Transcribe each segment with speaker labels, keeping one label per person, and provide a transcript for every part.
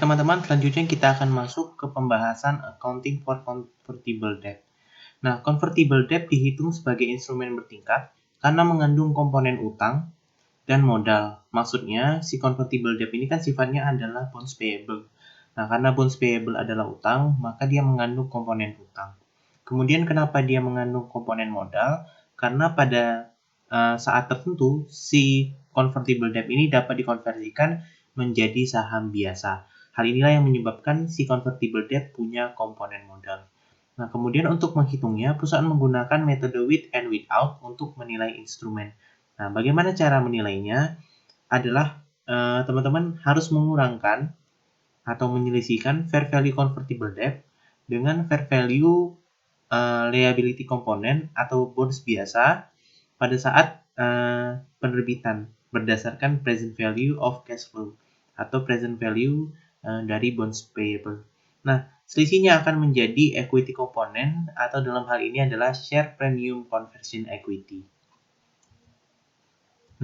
Speaker 1: Teman-teman, selanjutnya kita akan masuk ke pembahasan accounting for convertible debt. Nah, convertible debt dihitung sebagai instrumen bertingkat karena mengandung komponen utang dan modal. Maksudnya, si convertible debt ini kan sifatnya adalah bonds payable. Nah, karena bonds payable adalah utang, maka dia mengandung komponen utang. Kemudian kenapa dia mengandung komponen modal? Karena pada saat tertentu, si convertible debt ini dapat dikonversikan menjadi saham biasa. Hal inilah yang menyebabkan si convertible debt punya komponen modal. Nah, kemudian untuk menghitungnya, perusahaan menggunakan metode with and without untuk menilai instrumen. Nah, bagaimana cara menilainya? Adalah teman-teman harus mengurangkan atau menyelisihkan fair value convertible debt dengan fair value liability component atau bonds biasa pada saat penerbitan berdasarkan present value of cash flow atau present value dari bonds payable. Nah, selisihnya akan menjadi equity component atau dalam hal ini adalah share premium conversion equity.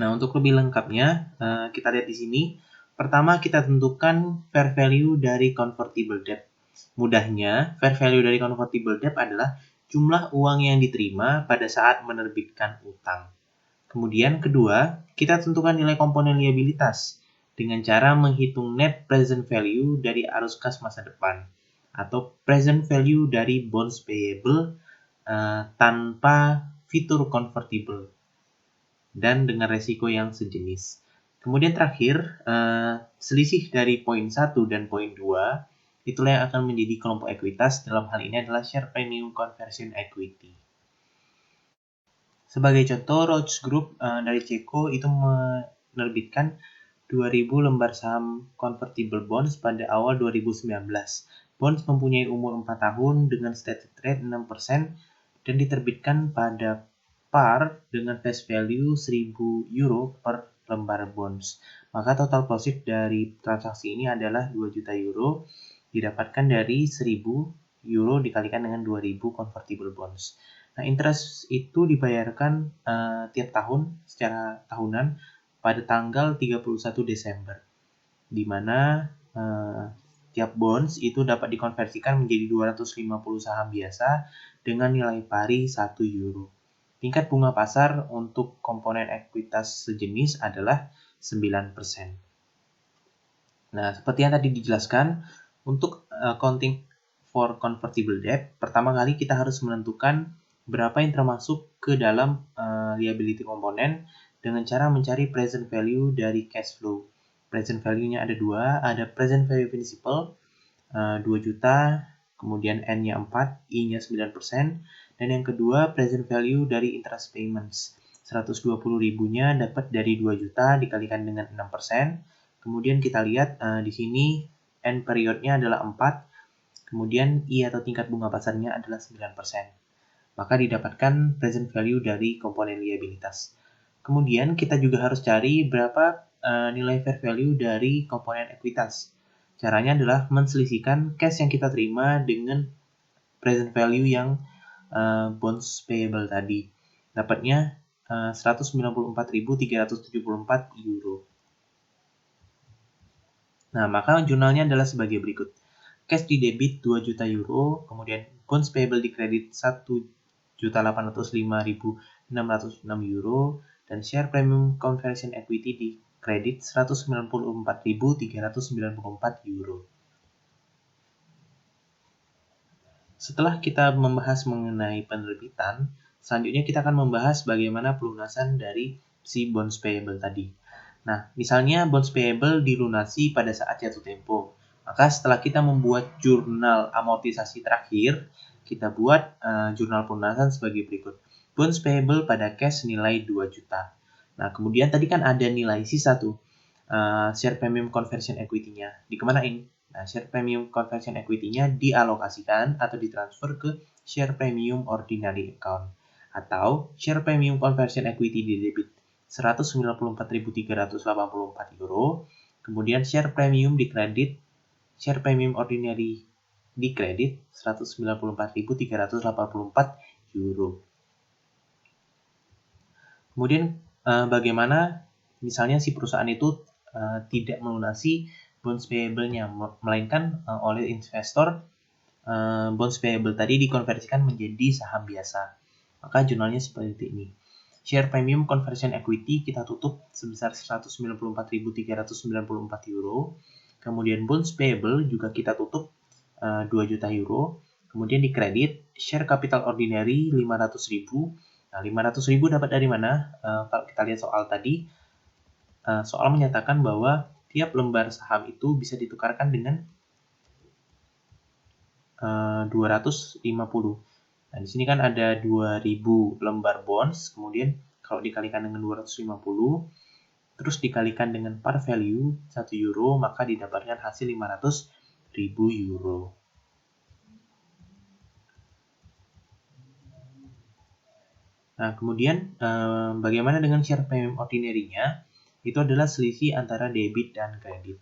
Speaker 1: Nah, untuk lebih lengkapnya, kita lihat di sini. Pertama, kita tentukan fair value dari convertible debt. Mudahnya, fair value dari convertible debt adalah jumlah uang yang diterima pada saat menerbitkan utang. Kemudian kedua, kita tentukan nilai komponen liabilitas dengan cara menghitung net present value dari arus kas masa depan atau present value dari bonds payable tanpa fitur convertible dan dengan resiko yang sejenis. Kemudian terakhir, selisih dari poin 1 dan poin 2 itulah yang akan menjadi kelompok ekuitas. Dalam hal ini adalah share premium conversion equity. Sebagai contoh, Roche Group dari Ceko itu menerbitkan 2.000 lembar saham convertible bonds pada awal 2019. Bonds mempunyai umur 4 tahun dengan stated rate 6% dan diterbitkan pada par dengan face value 1.000 euro per lembar bonds. Maka total profit dari transaksi ini adalah 2 juta euro didapatkan dari 1.000 euro dikalikan dengan 2.000 convertible bonds. Nah, interest itu dibayarkan tiap tahun secara tahunan pada tanggal 31 Desember, di mana tiap bonds itu dapat dikonversikan menjadi 250 saham biasa dengan nilai pari 1 euro. Tingkat bunga pasar untuk komponen ekuitas sejenis adalah 9%. Nah, seperti yang tadi dijelaskan, untuk accounting for convertible debt, pertama kali kita harus menentukan berapa yang termasuk ke dalam liability komponen dengan cara mencari present value dari cash flow. Present value-nya ada dua, ada present value principal 2 juta, kemudian N-nya 4, I-nya 9%, dan yang kedua present value dari interest payments. 120.000-nya dapat dari 2 juta dikalikan dengan 6%. Kemudian kita lihat di sini N periodnya adalah 4, kemudian I atau tingkat bunga pasarnya adalah 9%. Maka didapatkan present value dari komponen liabilitas. Kemudian kita juga harus cari berapa nilai fair value dari komponen ekuitas. Caranya adalah menselisihkan cash yang kita terima dengan present value yang bonds payable tadi. Dapatnya 194.374 euro. Nah, maka jurnalnya adalah sebagai berikut. Cash di debit 2 juta euro, kemudian bonds payable di kredit 1.805.606 euro, dan share premium conversion equity di kredit 194.394 euro. Setelah kita membahas mengenai penerbitan, selanjutnya kita akan membahas bagaimana pelunasan dari si bonds payable tadi. Nah, misalnya bonds payable dilunasi pada saat jatuh tempo. Maka setelah kita membuat jurnal amortisasi terakhir, kita buat jurnal pelunasan sebagai berikut. Bonds payable pada cash nilai 2 juta. Nah, kemudian tadi kan ada nilai sisa tuh, share premium conversion equity-nya. Dikemanain? Nah, share premium conversion equity-nya dialokasikan atau ditransfer ke share premium ordinary account. Atau share premium conversion equity di debit 194.384 euro. Kemudian share premium di kredit, share premium ordinary di kredit 194.384 euro. Kemudian bagaimana misalnya si perusahaan itu tidak melunasi bonds payable-nya, melainkan oleh investor bonds payable tadi dikonversikan menjadi saham biasa. Maka jurnalnya seperti ini. Share premium conversion equity kita tutup sebesar 194.394 euro. Kemudian bonds payable juga kita tutup 2 juta euro. Kemudian di kredit share capital ordinary 500.000. Nah, 500.000 dapat dari mana? Kalau kita lihat soal tadi, soal menyatakan bahwa tiap lembar saham itu bisa ditukarkan dengan 250. Nah, di sini kan ada 2000 lembar bonds, kemudian kalau dikalikan dengan 250, terus dikalikan dengan par value 1 euro, maka didapatkan hasil 500.000 euro. Nah, kemudian bagaimana dengan share premium ordinary-nya? Itu adalah selisih antara debit dan kredit.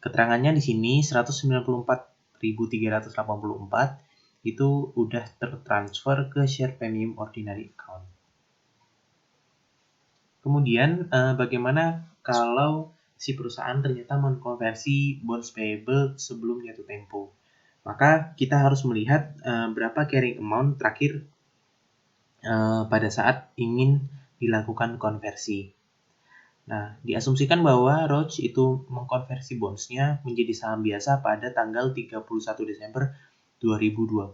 Speaker 1: Keterangannya di sini 194.384 itu udah tertransfer ke share premium ordinary account. Kemudian bagaimana kalau si perusahaan ternyata mengkonversi bonds payable sebelum jatuh tempo? Maka kita harus melihat berapa carrying amount terakhir pada saat ingin dilakukan konversi. Nah, diasumsikan bahwa Roche itu mengkonversi bonds-nya menjadi saham biasa pada tanggal 31 Desember 2020.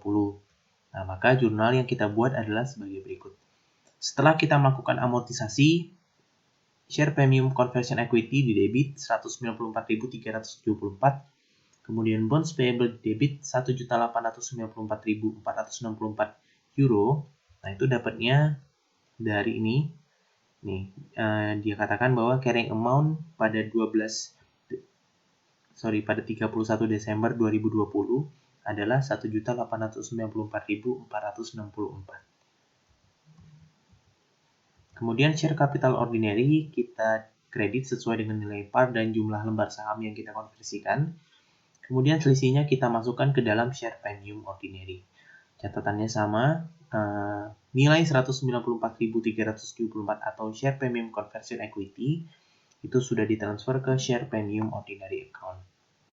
Speaker 1: Nah, maka jurnal yang kita buat adalah sebagai berikut. Setelah kita melakukan amortisasi, share premium conversion equity di debit 194.374, kemudian bonds payable di debit 1.894.464 euro. Nah, itu dapatnya dari ini. Nih, dia katakan bahwa carrying amount pada 31 Desember 2020 adalah 1.894.464. Kemudian share capital ordinary kita kredit sesuai dengan nilai par dan jumlah lembar saham yang kita konversikan. Kemudian selisihnya kita masukkan ke dalam share premium ordinary. Catatannya sama, nilai 194.374 atau share premium conversion equity itu sudah ditransfer ke share premium ordinary account.